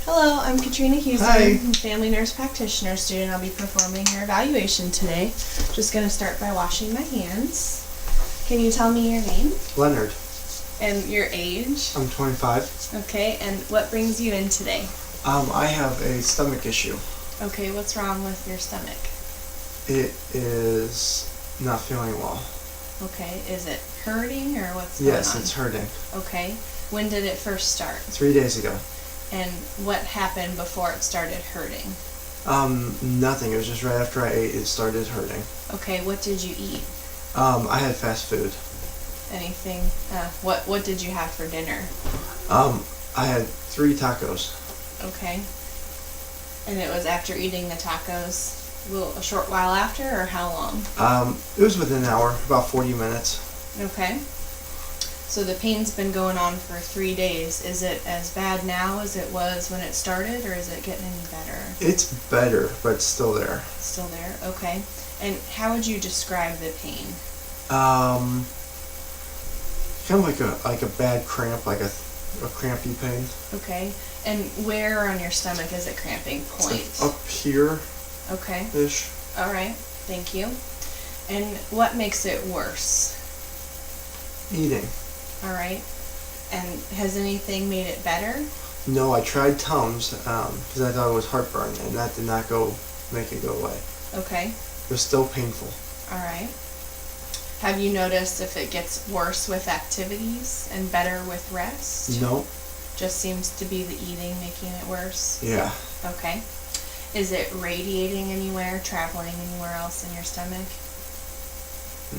Hello, I'm Katrina Huser, Hi. family nurse practitioner student. I'll be performing your evaluation today. Just going to start by washing my hands. Can you tell me your name Leonard. and your age? I'm 25. Okay, and what brings you in today? I have a stomach issue. Okay, what's wrong with your stomach? It is not feeling well. Okay, is it hurting or what's going on? Yes, it's hurting. Okay, when did it first start? 3 days ago. And what happened before it started hurting? Nothing. It was just right after I ate, it started hurting. Okay, what did you eat? I had fast food. Anything? What did you have for dinner? I had 3 tacos. Okay. And it was after eating the tacos, a short while after, or how long? It was within an hour, about 40 minutes. Okay. So the pain's been going on for 3 days. Is it as bad now as it was when it started, or is it getting any better? It's better, but it's still there. Still there? Okay. And how would you describe the pain? Kind of like a bad cramp, like a crampy pain. Okay. And where on your stomach is it cramping? Point? Up here-ish. Okay. All right. Thank you. And what makes it worse? Eating. All right. And has anything made it better? No, I tried Tums because I thought it was heartburn, and that did not make it go away. Okay. It was still painful. All right. Have you noticed if it gets worse with activities and better with rest? No. Just seems to be the eating making it worse? Yeah. Okay. Is it radiating anywhere, traveling anywhere else in your stomach?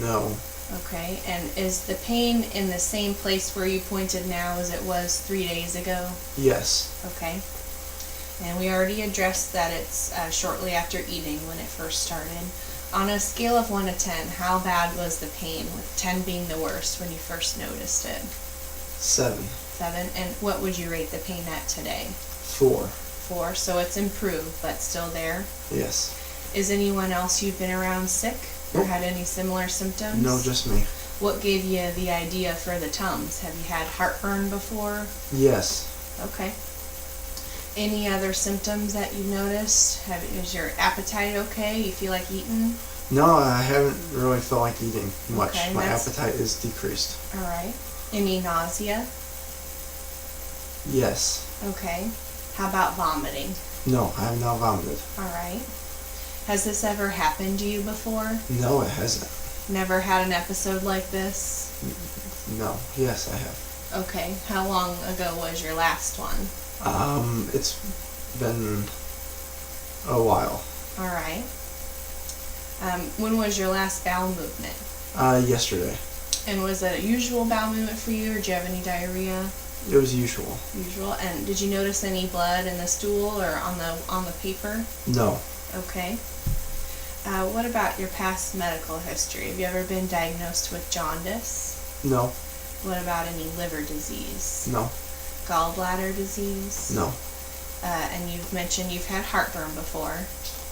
No. Okay. And is the pain in the same place where you pointed now as it was 3 days ago? Yes. Okay. And we already addressed that it's shortly after eating when it first started. On a scale of 1 to 10, how bad was the pain, with 10 being the worst when you first noticed it? 7. 7. And what would you rate the pain at today? 4. 4. So it's improved, but still there. Yes. Is anyone else you've been around sick or Nope. had any similar symptoms? No, just me. What gave you the idea for the Tums? Have you had heartburn before? Yes. Okay. Any other symptoms that you've noticed? Is your appetite okay? You feel like eating? No, I haven't really felt like eating much. Okay, My appetite is decreased. All right. Any nausea? Yes. Okay. How about vomiting? No, I have not vomited. All right. Has this ever happened to you before? No, it hasn't. Never had an episode like this? No. Yes, I have. Okay. How long ago was your last one? It's been a while. All right. When was your last bowel movement? Yesterday. And was it a usual bowel movement for you, or did you have any diarrhea? It was usual. Usual. And did you notice any blood in the stool or on the paper? No. Okay. What about your past medical history? Have you ever been diagnosed with jaundice? No. What about any liver disease? No. Gallbladder disease? No. And you've mentioned you've had heartburn before.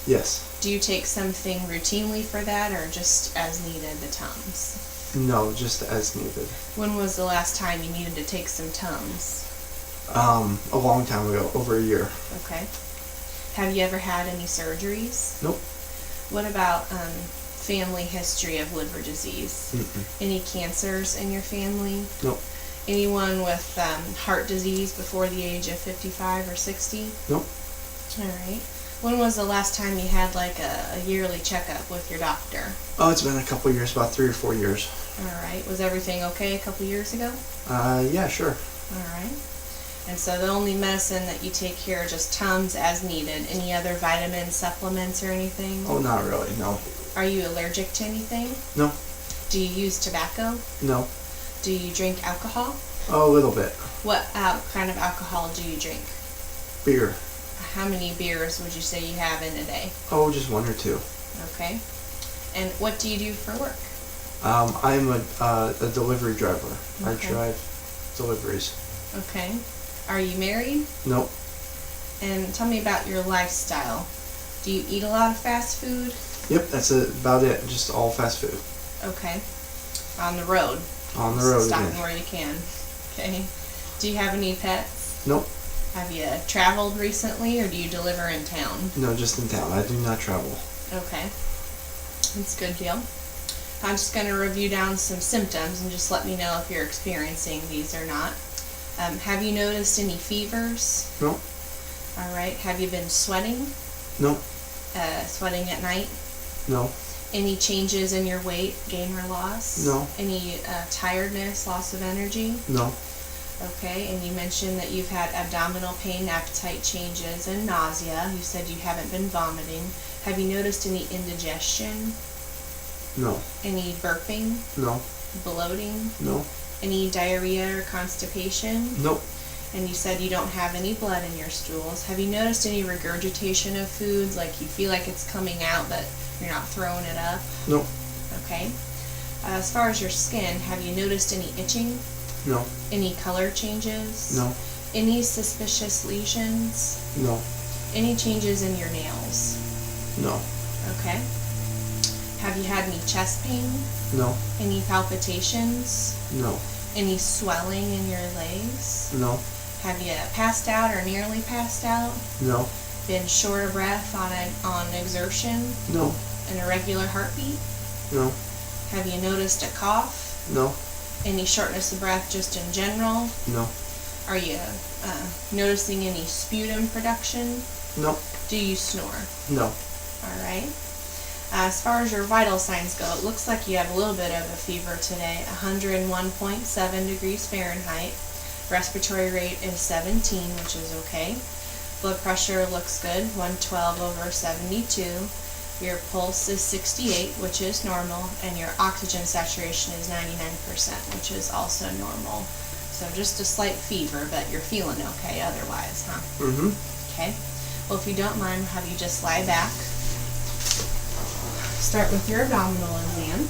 Yes. Do you take something routinely for that, or just as needed, the Tums? No, just as needed. When was the last time you needed to take some Tums? A long time ago, over a year. Okay. Have you ever had any surgeries? Nope. What about family history of liver disease? Mm-mm. Any cancers in your family? Nope. Anyone with heart disease before the age of 55 or 60? Nope. All right. When was the last time you had like a yearly checkup with your doctor? Oh, it's been a couple years, about 3 or 4 years. All right. Was everything okay a couple years ago? Yeah, sure. All right. And so the only medicine that you take here are just Tums as needed. Any other vitamins, supplements, or anything? Oh, not really, no. Are you allergic to anything? No. Do you use tobacco? No. Do you drink alcohol? Oh, a little bit. What kind of alcohol do you drink? Beer. How many beers would you say you have in a day? Oh, just 1 or 2. Okay. And what do you do for work? I'm a delivery driver. Okay. I drive deliveries. Okay. Are you married? Nope. And tell me about your lifestyle. Do you eat a lot of fast food? Yep, that's about it. Just all fast food. Okay. On the road? On the road Stopping again. where you can. Okay. Do you have any pets? Nope. Have you traveled recently, or do you deliver in town? No, just in town. I do not travel. Okay, that's a good deal. I'm just going to review down some symptoms and just let me know if you're experiencing these or not. Have you noticed any fevers? No. All right. Have you been sweating? No. Sweating at night? No. Any changes in your weight, gain or loss? No. Any tiredness, loss of energy? No. Okay, and you mentioned that you've had abdominal pain, appetite changes, and nausea. You said you haven't been vomiting. Have you noticed any indigestion? No. Any burping? No. Bloating? No. Any diarrhea or constipation? Nope. And you said you don't have any blood in your stools. Have you noticed any regurgitation of foods, like you feel like it's coming out but you're not throwing it up? Nope. Okay. As far as your skin, have you noticed any itching? No. Any color changes? No. Any suspicious lesions? No. Any changes in your nails? No. Okay. Have you had any chest pain? No. Any palpitations? No. Any swelling in your legs? No. Have you passed out or nearly passed out? No. Been short of breath on exertion? No. An irregular heartbeat? No. Have you noticed a cough? No. Any shortness of breath just in general? No. Are you noticing any sputum production? No. Do you snore? No. All right. As far as your vital signs go, it looks like you have a little bit of a fever today, 101.7 degrees Fahrenheit. Respiratory rate is 17, which is okay. Blood pressure looks good, 112/72. Your pulse is 68, which is normal, and your oxygen saturation is 99%, which is also normal. So just a slight fever, but you're feeling okay otherwise, huh? Mm-hmm. Okay. Well, if you don't mind, have you just lie back. Start with your abdominal exam.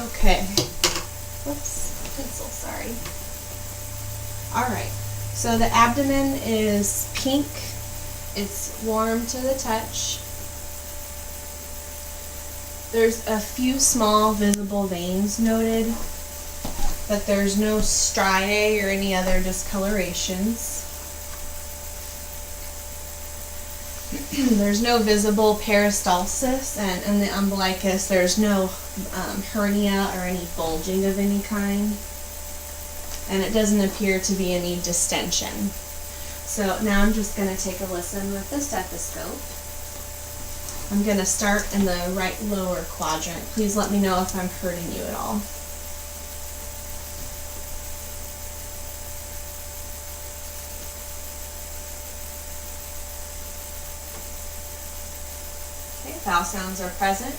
Okay. Whoops, pencil, sorry. Alright, so the abdomen is pink. It's warm to the touch. There's a few small visible veins noted, but there's no striae or any other discolorations. There's no visible peristalsis, and in the umbilicus there's no hernia or any bulging of any kind, and it doesn't appear to be any distension. So now I'm just going to take a listen with the stethoscope. I'm going to start in the right lower quadrant. Please let me know if I'm hurting you at all. Vowel sounds are present.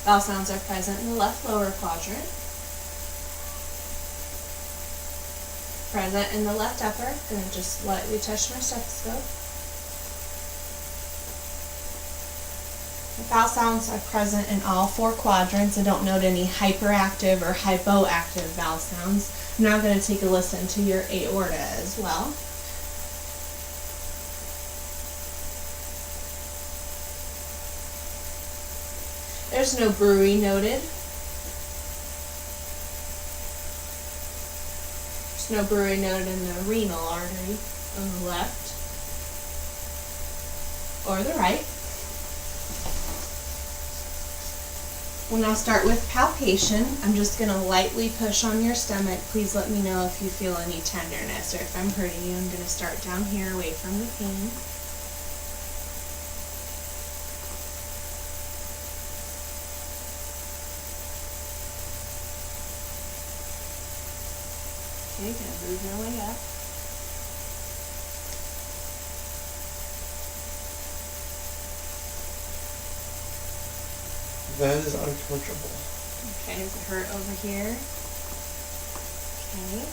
Vowel sounds are present in the left lower quadrant. Present in the left upper. I'm going to just lightly touch my stethoscope. The vowel sounds are present in all four quadrants. I don't note any hyperactive or hypoactive vowel sounds. I'm now going to take a listen to your aorta as well. There's no bruit noted. There's no bruit noted in the renal artery on the left or the right. We'll now start with palpation. I'm just going to lightly push on your stomach. Please let me know if you feel any tenderness or if I'm hurting you. I'm going to start down here away from the pain. Okay, gonna move your way up. That is uncomfortable. Okay, does it hurt over here? Okay.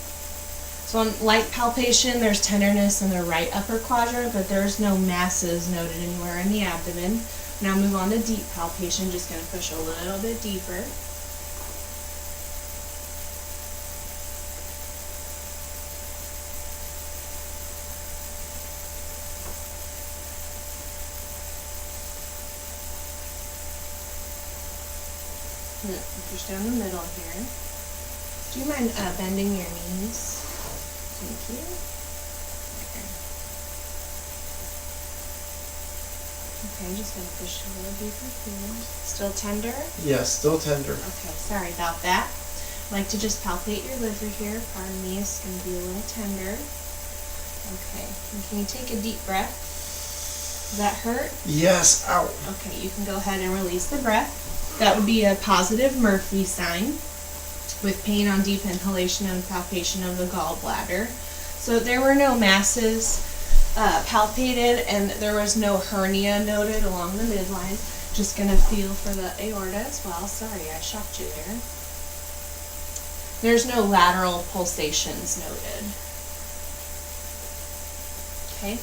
So on light palpation, there's tenderness in the right upper quadrant, but there's no masses noted anywhere in the abdomen. Now move on to deep palpation, just gonna push a little bit deeper. Push down the middle here. Do you mind bending your knees? Thank you. Okay, just gonna push a little deeper here. Still tender? Yes, still tender. Okay, sorry about that. I like to just palpate your liver here. Pardon me, it's gonna be a little tender. Okay, and can you take a deep breath? Does that hurt? Yes, ow. Okay, you can go ahead and release the breath. That would be a positive Murphy sign with pain on deep inhalation and palpation of the gallbladder. So there were no masses palpated, and there was no hernia noted along the midline. Just gonna feel for the aorta as well. Sorry, I shocked you there. There's no lateral pulsations noted. Okay,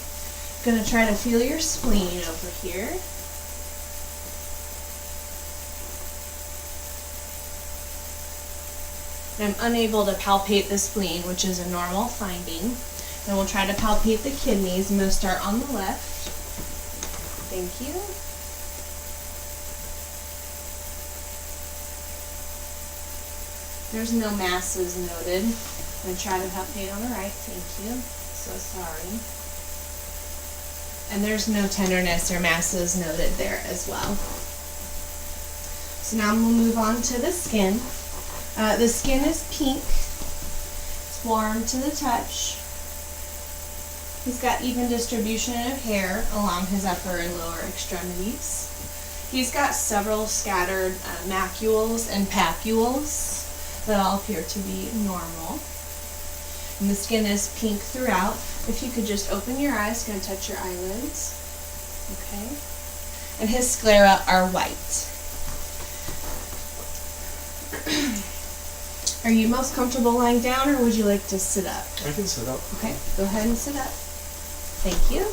gonna try to feel your spleen over here. I'm unable to palpate the spleen, which is a normal finding. Then we'll try to palpate the kidneys. I'm going to start on the left. Thank you. There's no masses noted. I'm going to try to palpate on the right. Thank you. So sorry. And there's no tenderness or masses noted there as well. So now we'll move on to the skin. The skin is pink. It's warm to the touch. He's got even distribution of hair along his upper and lower extremities. He's got several scattered macules and papules that all appear to be normal. And the skin is pink throughout. If you could just open your eyes, going to touch your eyelids. Okay. And his sclera are white. Are you most comfortable lying down, or would you like to sit up? I can sit up. Okay, go ahead and sit up. Thank you.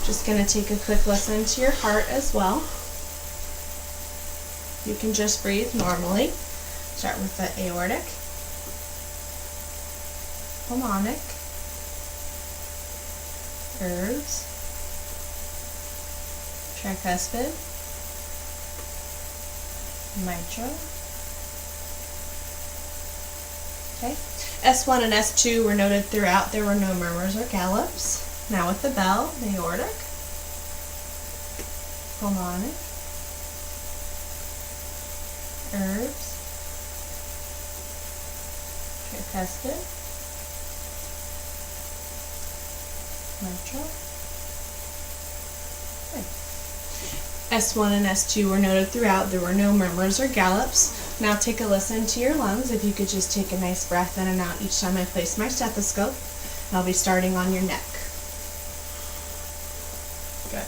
Just going to take a quick listen to your heart as well. You can just breathe normally. Start with the aortic, pulmonic, herbs, tricuspid, mitral. Okay. S1 and S2 were noted throughout. There were no murmurs or gallops. Now with the bell, the aortic, pulmonic, herbs, tricuspid, mitral. Okay. S1 and S2 were noted throughout. There were no murmurs or gallops. Now take a listen to your lungs. If you could just take a nice breath in and out each time I place my stethoscope. I'll be starting on your neck. Good.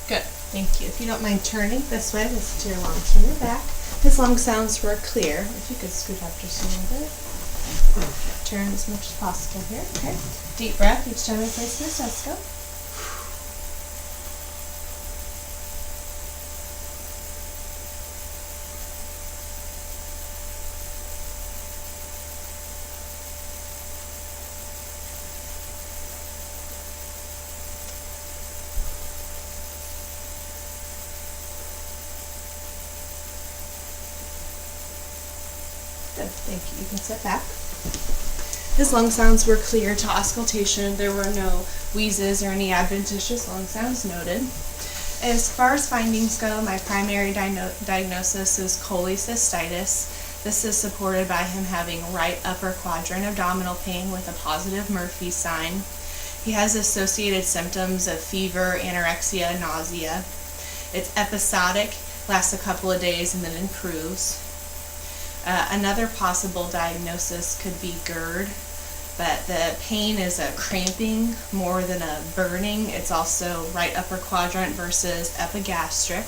Good, thank you. If you don't mind turning this way, listen to your lungs from your back. His lung sounds were clear. If you could scoot up just a little bit. Turn as much as possible here. Okay. Deep breath each time I place the stethoscope. Good, thank you. You can sit back. His lung sounds were clear to auscultation. There were no wheezes or any adventitious lung sounds noted. As far as findings go, my primary diagnosis is cholecystitis. This is supported by him having right upper quadrant abdominal pain with a positive Murphy sign. He has associated symptoms of fever, anorexia, nausea. It's episodic, lasts a couple of days and then improves. Another possible diagnosis could be GERD, but the pain is a cramping more than a burning. It's also right upper quadrant versus epigastric.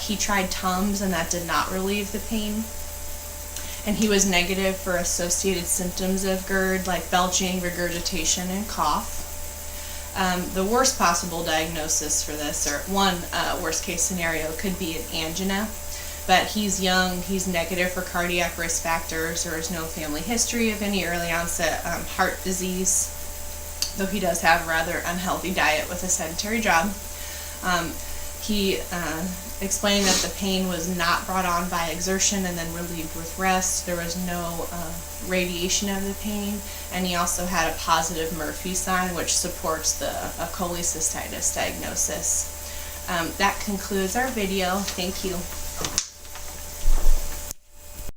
He tried Tums and that did not relieve the pain. and he was negative for associated symptoms of GERD like belching, regurgitation, and cough. The worst possible diagnosis for this, or one worst case scenario, could be an angina. But he's young, he's negative for cardiac risk factors, there is no family history of any early onset heart disease, though he does have a rather unhealthy diet with a sedentary job. He explained that the pain was not brought on by exertion and then relieved with rest. There was no radiation of the pain, and he also had a positive Murphy sign, which supports the cholecystitis diagnosis. That concludes our video. Thank you.